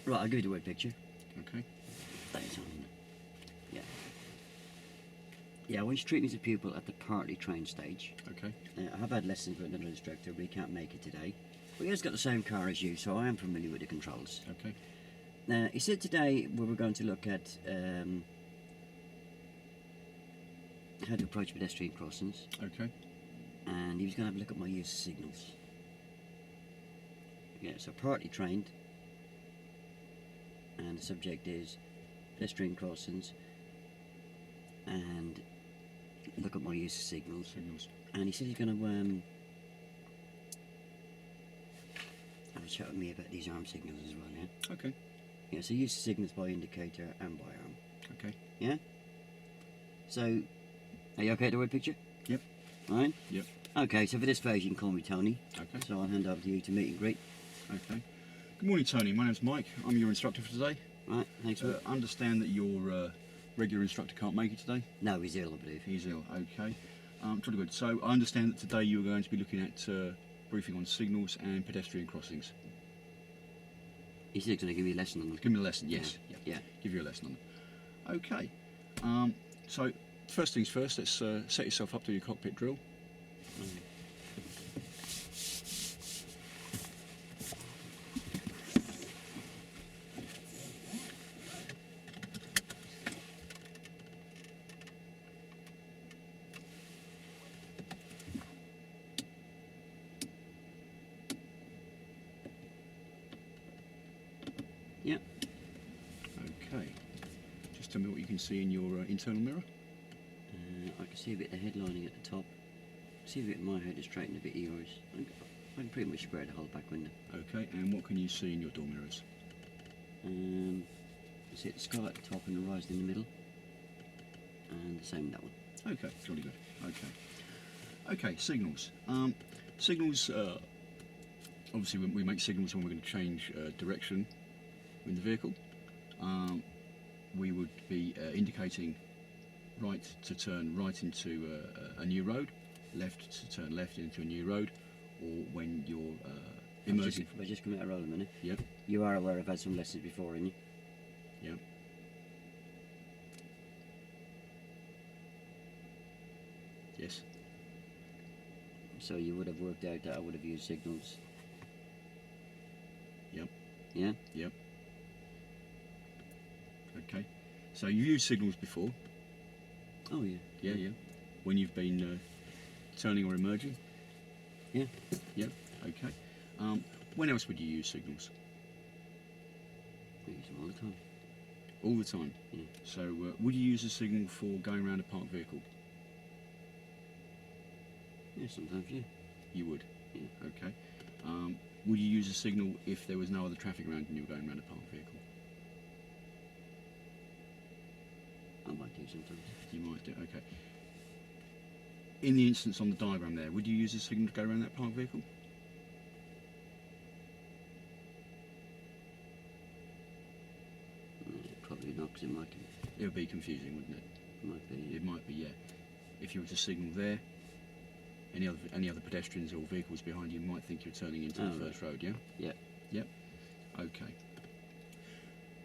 Right, I'll give you the word picture. Okay. That is on. Yeah. Yeah, I want you to treat me as a pupil at the partly trained stage. Okay. I have had lessons with another instructor, but he can't make it today. But he has got the same car as you, so I am familiar with the controls. Okay. Now, he said today we were going to look at how to approach pedestrian crossings, Okay. and he was going to have a look at my use of signals. Yeah, so partly trained, and the subject is pedestrian crossings, and look at my use of signals. And he said he's going to have a chat with me about these arm signals as well, yeah? Okay. Yeah, so use of signals by indicator and by arm. Okay. Yeah? So, are you okay with the word picture? Yep. Right? Yep. Okay, so for this phase you can call me Tony. Okay. So I'll hand over to you to meet and greet. Okay. Good morning, Tony. My name's Mike. I'm your instructor for today. Right, thanks. Understand that your regular instructor can't make it today. No, he's ill, I believe. He's ill. Okay. Jolly good. So I understand that today you're going to be looking at briefing on signals and pedestrian crossings. He said he's going to give me a lesson on them. Give me a lesson. Yes. Yeah. Give you a lesson on them. Okay. So first things first. Let's set yourself up to your cockpit drill. Yeah. Okay. Just tell me what you can see in your internal mirror. I can see a bit of the headlining at the top. See a bit of my head is straight and a bit of yours. I can pretty much square the whole back window. Okay. And what can you see in your door mirrors? I see the sky at the top and the horizon in the middle. And the same in that one. Okay. Jolly good. Okay. Okay. Signals. Signals. Obviously, we make signals when we're going to change direction in the vehicle. We would be indicating right to turn right into a new road, left to turn left into a new road, or when you're emerging. We're just coming out of roll a minute. Yep. You are aware I've had some lessons before, aren't you? Yep. Yes. So you would have worked out that I would have used signals. Yep. Yeah? Yep. Okay. So you've used signals before. Oh yeah. Yeah, yeah. When you've been turning or emerging. Yeah. Yep. Okay. When else would you use signals? I use them all the time. All the time. Yeah. So would you use a signal for going around a parked vehicle? Yeah, sometimes, yeah. You would. Yeah. Okay. Would you use a signal if there was no other traffic around and you were going around a parked vehicle? I might do sometimes. You might do. Okay. In the instance on the diagram there, would you use a signal to go around that parked vehicle? Probably not, because it might It would be confusing, wouldn't it? be. It might be, yeah. If you were to signal there, any other pedestrians or vehicles behind you might think you're turning into the first road, yeah? Yeah. Yep. Okay.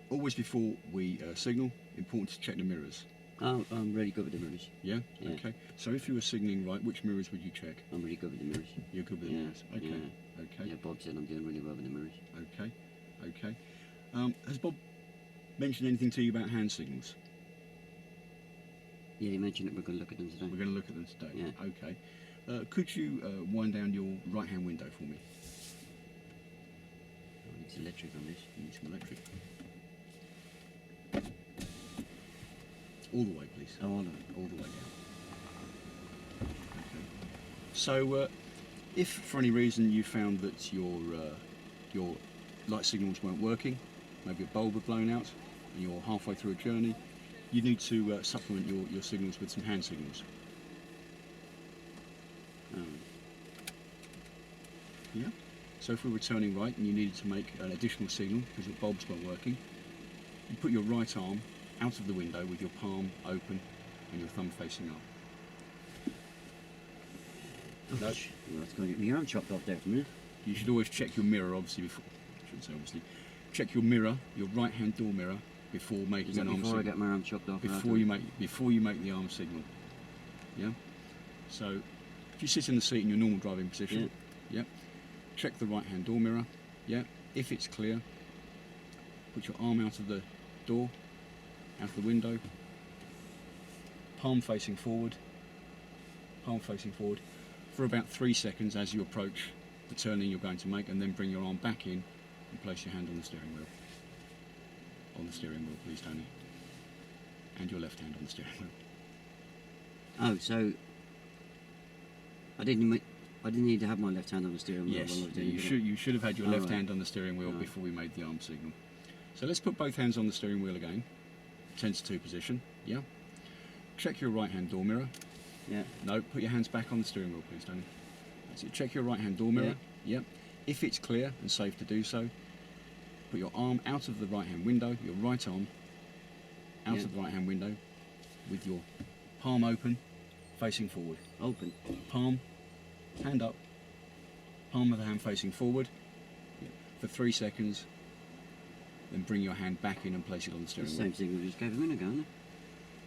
Always before we signal, important to check the mirrors. Oh, I'm really good with the mirrors. Yeah? Yeah. Okay. So if you were signalling right, which mirrors would you check? I'm really good with the mirrors. You're good with the mirrors. Okay. Yeah. Okay. Yeah, Bob said I'm doing really well with the mirrors. Okay. Okay. Has Bob mentioned anything to you about hand signals? Yeah, he mentioned that we're going to look at them today. We're going to look at them today. Yeah. Okay. Could you wind down your right-hand window for me? I need some electric on this. You need some electric. All the way, please. Oh, all of All the way down. Okay. So, if for any reason you found that your light signals weren't working, maybe a bulb had blown out, and you're halfway through a journey, you need to supplement your signals with some hand signals. Yeah. So if we were turning right and you needed to make an additional signal because your bulbs weren't working, you put your right arm out of the window with your palm open and your thumb facing up. Oh, No. well, that's going to get my arm chopped off there for a minute. You should always check your mirror, obviously, before. I shouldn't say obviously. check your mirror, your right-hand door mirror, before making Is that an arm before I signal. get my arm chopped off? Before you make the arm signal. Yeah. So if you sit in the seat in your normal driving position, yeah, check the right-hand door mirror. Yeah. If it's clear, put your arm out of the door, out of the window, palm facing forward for about 3 seconds as you approach the turning you're going to make, and then bring your arm back in and place your hand on the steering wheel. On the steering wheel, please, Tony. And your left hand on the steering wheel. Oh, so I didn't need to have my left hand on the steering wheel. Yes, while I was doing you should have had your left right. hand on the steering wheel Right. before we made the arm signal. So let's put both hands on the steering wheel again. 10 to 2 position. Yeah. Check your right hand door mirror. Yeah. No, put your hands back on the steering wheel, please, Tony. That's it. Check your right hand door mirror. Yeah. If it's clear and safe to do so, put your arm out of the right hand window, your right arm out of the right hand window, with your palm open, facing forward. Open. Palm, hand up, palm of the hand facing forward for 3 seconds, then bring your hand back in and place it on the steering It's the wheel. same thing we just gave a minute ago, isn't it?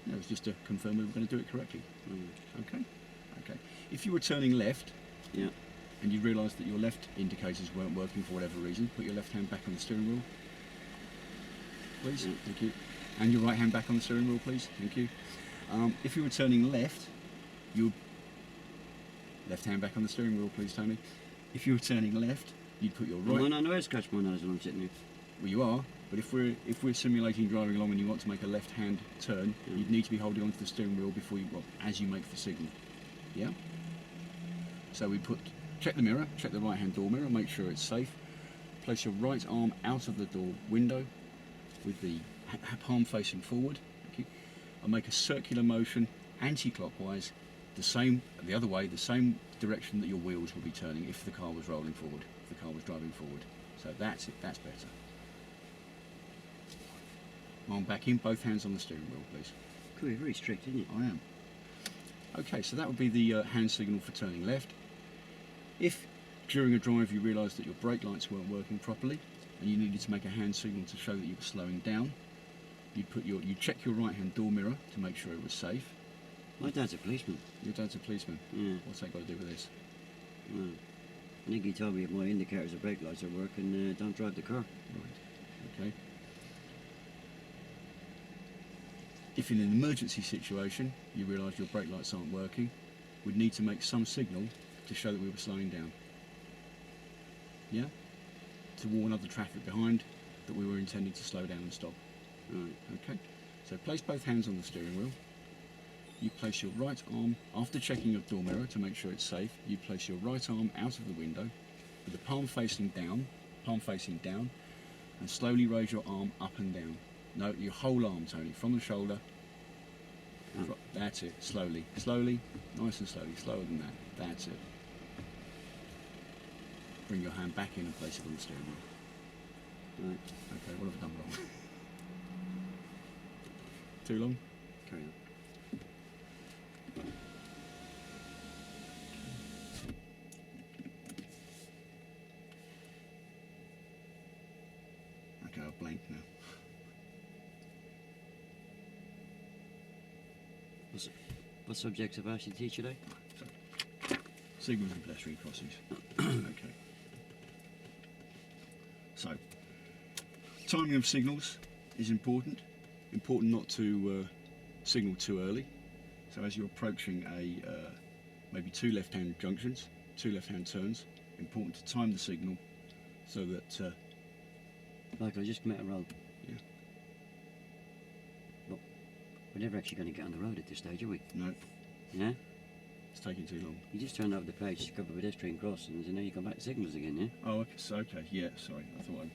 No, it was just to confirm we were going to do it correctly. Mm. Okay. Okay. If you were turning left, Yeah. and you realised that your left indicators weren't working for whatever reason, put your left hand back on the steering wheel, please. Yeah. Thank you. And your right hand back on the steering wheel, please. Thank you. If you were turning left, you left hand back on the steering wheel, please, Tony. If you were turning left, you'd put your right. No, I scratch my nose when I'm sitting here. Well, you are. But if we're simulating driving along and you want to make a left hand turn, you'd need to be holding onto the steering wheel before you, as you make the signal. Yeah. So we check the mirror, check the right hand door mirror, make sure it's safe. Place your right arm out of the door window with the palm facing forward. Thank you. And make a circular motion anti-clockwise, the other way, the same direction that your wheels will be turning if the car was rolling forward, if the car was driving forward. So that's it, that's better. Arm back in, both hands on the steering wheel, please. Cool, you're very strict, isn't it? I am. Okay, so that would be the hand signal for turning left. If during a drive you realised that your brake lights weren't working properly and you needed to make a hand signal to show that you were slowing down, you'd check your right hand door mirror to make sure it was safe. My dad's a policeman. Your dad's a policeman. Yeah. What's that got to do with this? No. I think he told me if my indicators or brake lights are working, don't drive the car. Right. Okay. If in an emergency situation you realise your brake lights aren't working, we'd need to make some signal to show that we were slowing down. Yeah? To warn other traffic behind that we were intending to slow down and stop. Right. Okay? So place both hands on the steering wheel. You place your right arm, after checking your door mirror to make sure it's safe, you place your right arm out of the window with the palm facing down, and slowly raise your arm up and down. No, your whole arm, Tony, from the shoulder. That's it, slowly, nice and slowly, slower than that. That's it. Bring your hand back in and place it on the steering wheel. Right. Okay, what have I done wrong? Too long? Carry on. Okay, I've blanked now. What subjects have I asked you to teach today? Signals and pedestrian crossings. Okay. So, timing of signals is important. Important not to signal too early. So as you're approaching maybe two left-hand junctions, two left-hand turns, important to time the signal so that Michael, I just come out a road. Yeah. Look, we're never actually going to get on the road at this stage, are we? no, Yeah? it's taking too long. You just turned over the page to cover pedestrian crossings and now you come back to signals again, yeah? Oh, okay, so, okay, yeah, sorry, I thought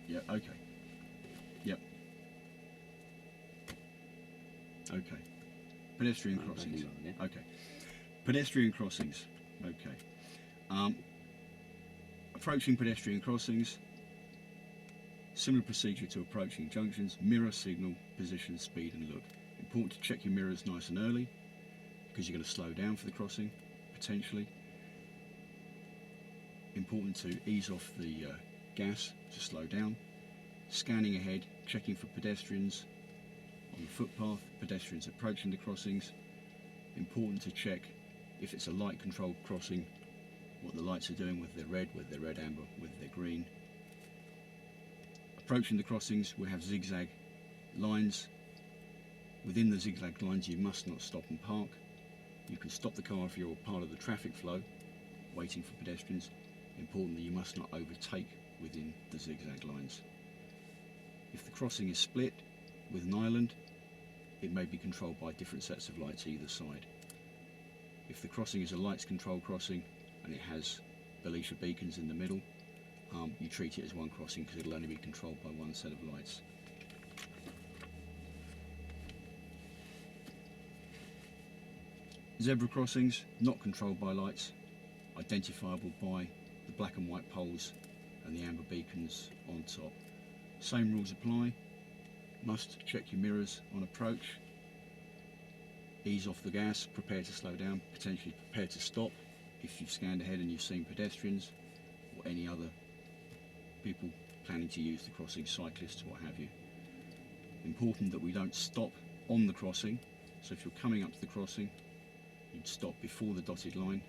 yeah, okay. Yep. Okay. Pedestrian Right, crossings. back in road, yeah? Okay. Pedestrian crossings. Okay. Approaching pedestrian crossings. Similar procedure to approaching junctions. Mirror, signal, position, speed and look. Important to check your mirrors nice and early because you're going to slow down for the crossing, potentially. Important to ease off the gas to slow down. scanning ahead, checking for pedestrians on the footpath, pedestrians approaching the crossings. Important to check if it's a light controlled crossing, what the lights are doing, whether they're red, amber, whether they're green. Approaching the crossings, we have zigzag lines. Within the zigzag lines, you must not stop and park. You can stop the car if you're part of the traffic flow, waiting for pedestrians. Important that you must not overtake within the zigzag lines. If the crossing is split with an island, it may be controlled by different sets of lights either side. If the crossing is a lights controlled crossing and it has Belisha beacons in the middle, you treat it as one crossing because it'll only be controlled by one set of lights. Zebra crossings, not controlled by lights, identifiable by the black and white poles and the amber beacons on top. Same rules apply. Must check your mirrors on approach. Ease off the gas, prepare to slow down, potentially prepare to stop if you've scanned ahead and you've seen pedestrians or any other people planning to use the crossing, cyclists, what have you. Important that we don't stop on the crossing, so if you're coming up to the crossing, you'd stop before the dotted line.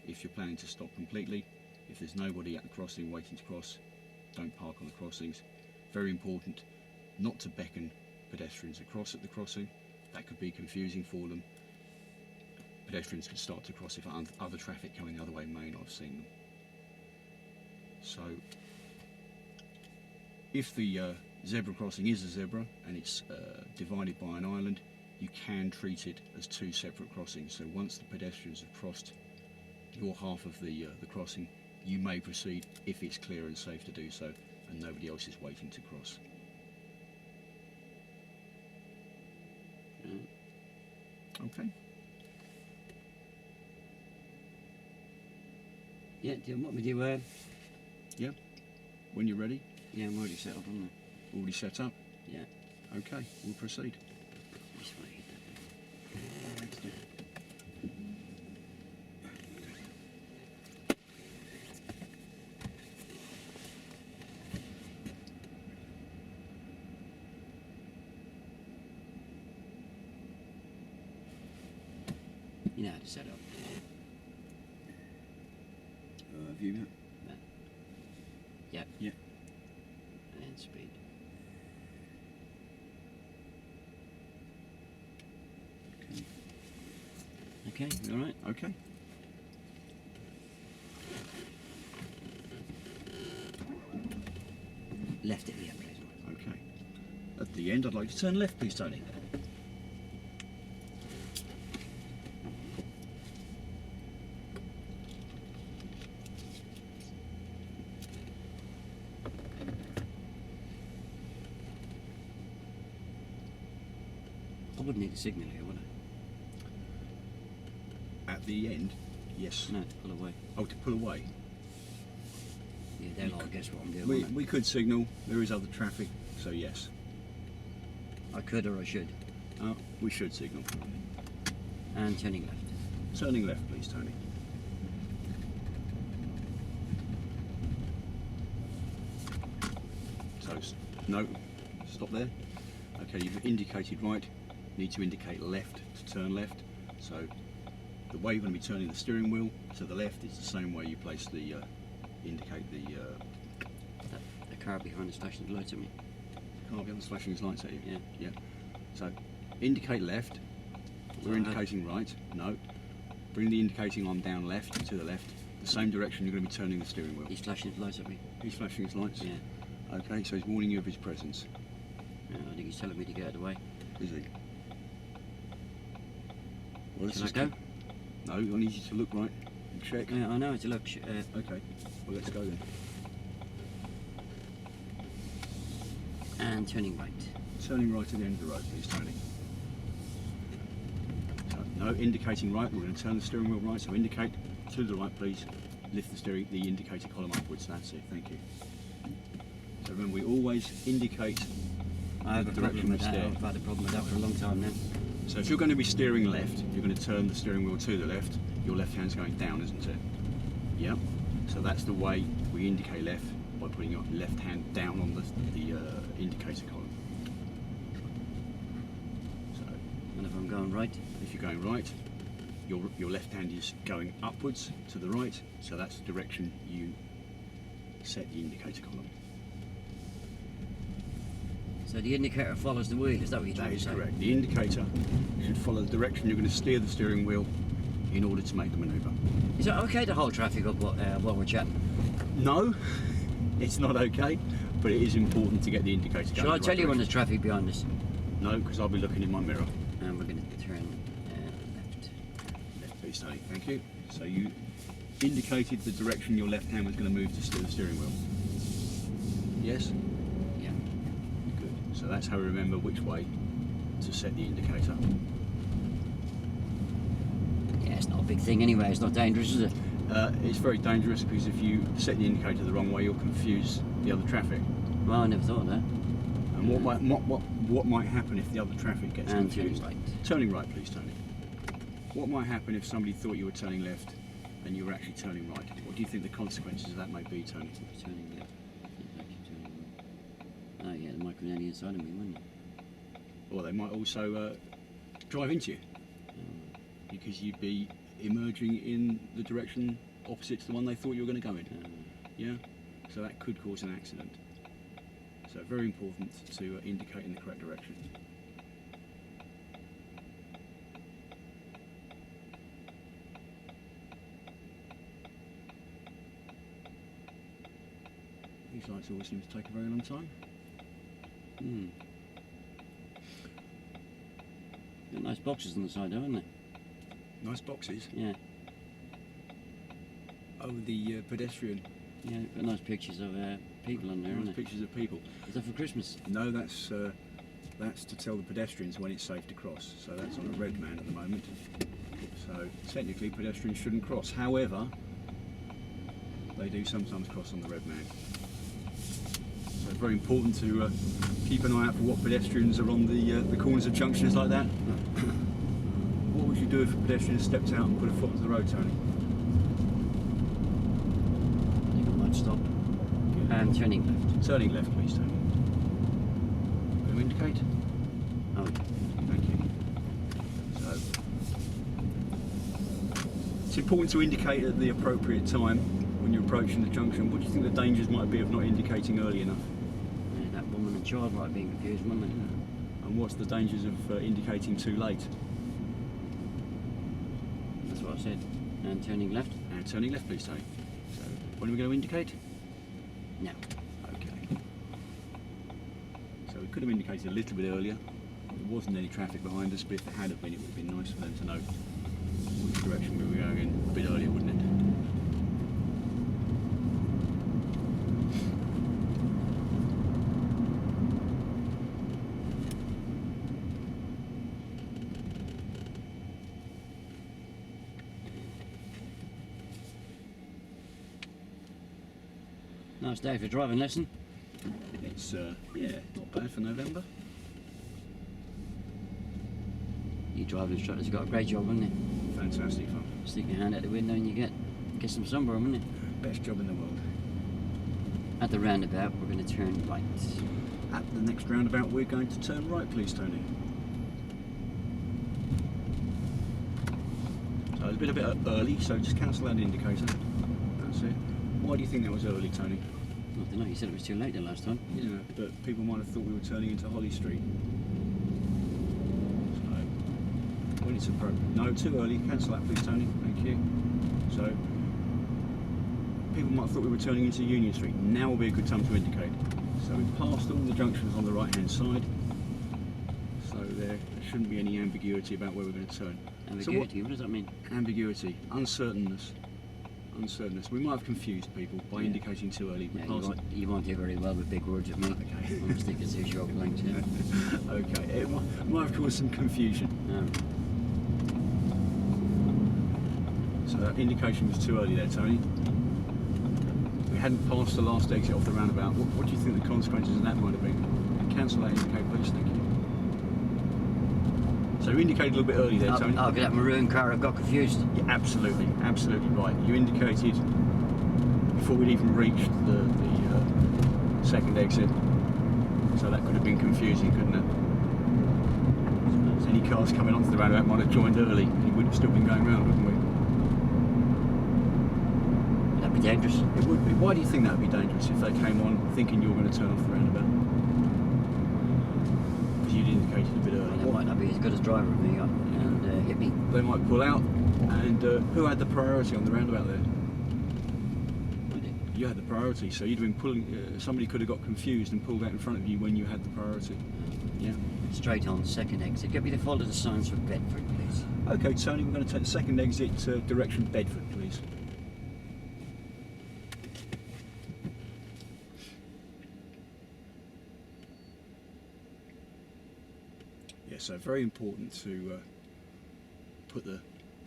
If you're planning to stop completely, if there's nobody at the crossing waiting to cross, don't park on the crossings. Very important not to beckon pedestrians across at the crossing. That could be confusing for them. Pedestrians could start to cross if other traffic coming the other way may not have seen them. So if the zebra crossing is a zebra and it's divided by an island, you can treat it as two separate crossings. So once the pedestrians have crossed your half of the crossing, you may proceed if it's clear and safe to do so and nobody else is waiting to cross. Okay. Yeah, do you want me to Yeah. When you're ready. yeah, I'm already set up on Already set up. there. Yeah. Okay, we'll proceed. Just want to hit that bit. You know how to set up. View map. That. Yep. Yeah. And then speed. Okay, you all right? Okay. Left at the end, please. Okay. At the end, I'd like to turn left, please, Tony. I wouldn't need a signal here, would I? At the end, yes. No, to pull away. Oh, to pull away. Yeah, they'll all guess what I'm doing. won't We could signal. There is other traffic, so yes. they? I could or I should. We should signal. And turning left. Turning left, please, Tony. So, no, stop there. Okay, you've indicated right. Need to indicate left to turn left. So, the way you're going to be turning the steering wheel to the left is the same way you place the indicate The car behind us flashing the lights at me. car behind us flashing his lights at you. Yeah. Yeah. So, indicate left. We're Right. indicating right. No. Bring the indicating arm down left to the left. The same direction you're going to be turning the steering wheel. He's flashing his lights at me. He's flashing his lights. Yeah. Okay, so he's warning you of his presence. Yeah, I think he's telling me to get out of the way. Is he? Well, let's Can I just go? No, I need you to look right and check. Yeah, I know. It's a look. Okay. Well, let's go then. And turning right. Turning right at the end of the road, please, Tony. So, no, indicating right. We're going to turn the steering wheel right. So indicate to the right, please. Lift the indicator column upwards. That's it. Thank you. So remember, we always indicate I have the a direction problem with we that. steer. I've had a problem with that for a long time now. So if you're going to be steering left, you're going to turn the steering wheel to the left. Your left hand's going down, isn't it? Yeah. So that's the way we indicate left, by by putting your left hand down on the indicator column. So, And if I'm going right? if you're going right, your left hand is going upwards to the right, so that's the direction you set the indicator column. So the indicator follows the wheel, is that what you're trying to say? That is correct. The indicator should follow the direction you're going to steer the steering wheel in order to make the manoeuvre. Is it okay to hold traffic up while we're chatting? No, it's not okay, but it is important to get the indicator going. Shall I tell you when there's traffic behind us? No, because I'll be looking in my mirror. And we're going to turn left. Left, please, Tony. Thank you. So you indicated the direction your left hand was going to move to steer the steering wheel. Yes? Yeah. Good. So that's how we remember which way to set the indicator. Yeah, it's not a big thing anyway, it's not dangerous, is it? It's very dangerous because if you set the indicator the wrong way, you'll confuse the other traffic. Well, I never thought of that. And what might happen if the other traffic gets And confused? turning right. Turning right, please, Tony. What might happen if somebody thought you were turning left and you were actually turning right? What do you think the consequences of that may be, Tony? Turning left. It's actually turning right. Oh yeah, they might come down the inside of me, wouldn't they? Or they might also drive into you because you'd be emerging in the direction opposite to the one they thought you were going to go in. Yeah? So that could cause an accident. So very important to indicate in the correct direction. These lights always seem to take a very long time. Hmm. Got nice boxes on the side though, haven't they? Nice boxes. Yeah. Oh, the pedestrian. Yeah, got nice pictures of people on there, Nice aren't they? pictures of people. Is that for Christmas? No, that's to tell the pedestrians when it's safe to cross. So that's on a red man at the moment. So technically pedestrians shouldn't cross. However, they do sometimes cross on the red man. So it's very important to keep an eye out for what pedestrians are on the corners of junctions like that. What would you do if a pedestrian stepped out and put a foot onto the road, Tony? You got might stop. And turning left. Turning left, please, Tony. Going to indicate? Oh, Thank you. So, it's important to indicate at the appropriate time when you're approaching the junction. What do you think the dangers might be of not indicating early enough? yeah, that woman and child might have been confused, wouldn't they? And what's the dangers of indicating too late? That's what I said. And turning left? And turning left, please, Tony. So, when are we going to indicate? No. Okay. So we could have indicated a little bit earlier. There wasn't any traffic behind us, but if there had have been, it would have been nice for them to know which direction we were going in a bit earlier, wouldn't it? Nice day for a driving lesson. It's, yeah, not bad for November. Your driving instructor's got a great job, hasn't he? Fantastic fun. Stick your hand out the window and you get some sunburn, wouldn't it? Best job in the world. At the roundabout, we're going to turn right. At the next roundabout, we're going to turn right, please, Tony. So it's been a bit early, so just cancel that indicator. That's it. Why do you think that was early, Tony? I don't know, you said it was too late the last time. Yeah, but people might have thought we were turning into Holly Street. So, when it's appropriate. No, too early. Cancel that, please, Tony. Thank you. So, people might have thought we were turning into Union Street. Now will be a good time to indicate. So we've passed all the junctions on the right-hand side. So there shouldn't be any ambiguity about where we're going to turn. Ambiguity, what does that mean? Ambiguity, uncertainness. Uncertainness. We might have confused people by Yeah. indicating too early. We Yeah, passed you won't do very well with big words at me. Okay. I'm a sticker to short blank too. Okay, it might have caused some confusion. So that indication was too early there, Tony. We hadn't passed the last exit off the roundabout. What do you think the consequences of that might have been? Cancel that indicator, please, thank you. So you indicated a little bit early there, Tony. Oh, that maroon car, I've got confused. Yeah, absolutely right. You indicated before we'd even reached the second exit. So that could have been confusing, couldn't it? Any cars coming onto the roundabout might have joined early, and you would have still been going round, wouldn't we? That'd be dangerous. It would be. Why do you think that would be dangerous if they came on thinking you were going to turn off the roundabout? Because you'd indicated a bit early. Well, they might not be as good as driver of me and hit me. They might pull out, and who had the priority on the roundabout there? I did. You had the priority, so you'd have been pulling. Somebody could have got confused and pulled out in front of you when you had the priority. Yeah. Straight on, second exit. Get me to follow the signs for Bedford, please. Okay, Tony, we're going to take the second exit direction Bedford, please. Yeah, so very important to put the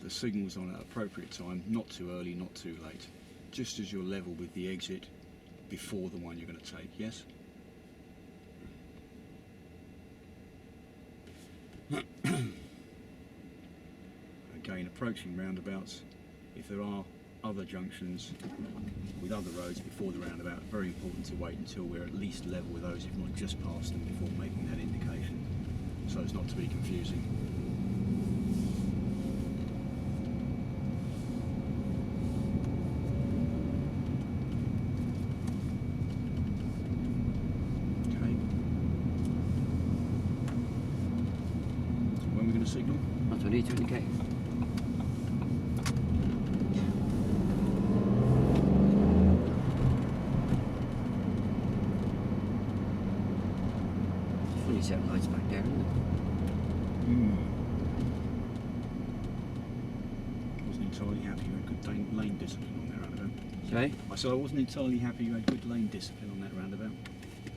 signals on at appropriate time, not too early, not too late, just as you're level with the exit before the one you're going to take, yes? Again, approaching roundabouts, if there are other junctions with other roads before the roundabout, very important to wait until we're at least level with those, if not just past them, before making that indication, so as not to be confusing. Okay. When are we going to signal? That's what I need to indicate. Funny set of lights back there, isn't it? Wasn't entirely happy you had good lane discipline on that roundabout. Sorry? I said I wasn't entirely happy you had good lane discipline on that roundabout.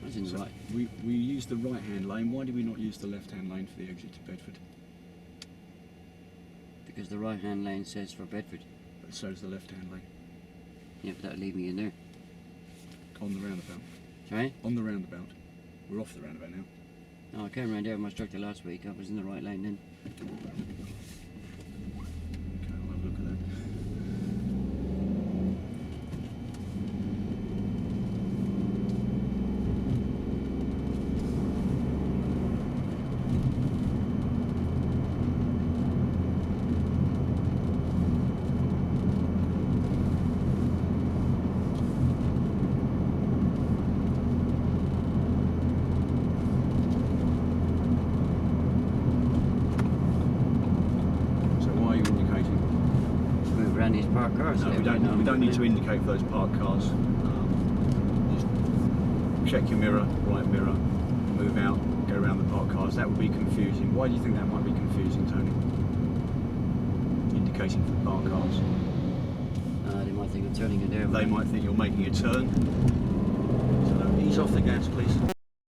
That's in the right. We used the right-hand lane. Why did we not use the left-hand lane for the exit to Bedford? Because the right-hand lane says for Bedford. But so does the left-hand lane. Yeah, but that'll leave me in there. On the roundabout. Sorry? On the roundabout. We're off the roundabout now. No, I came around there with my instructor last week. I was in the right lane then. Okay, I'll have a look at that. These parked cars. No, we don't need to indicate for those parked cars. Just check your mirror, right mirror, move out, go around the parked cars. That would be confusing. Why do you think that might be confusing, Tony? Indicating for the parked cars. They might think I'm turning in there. They might think you're making a turn. So ease off the gas, please.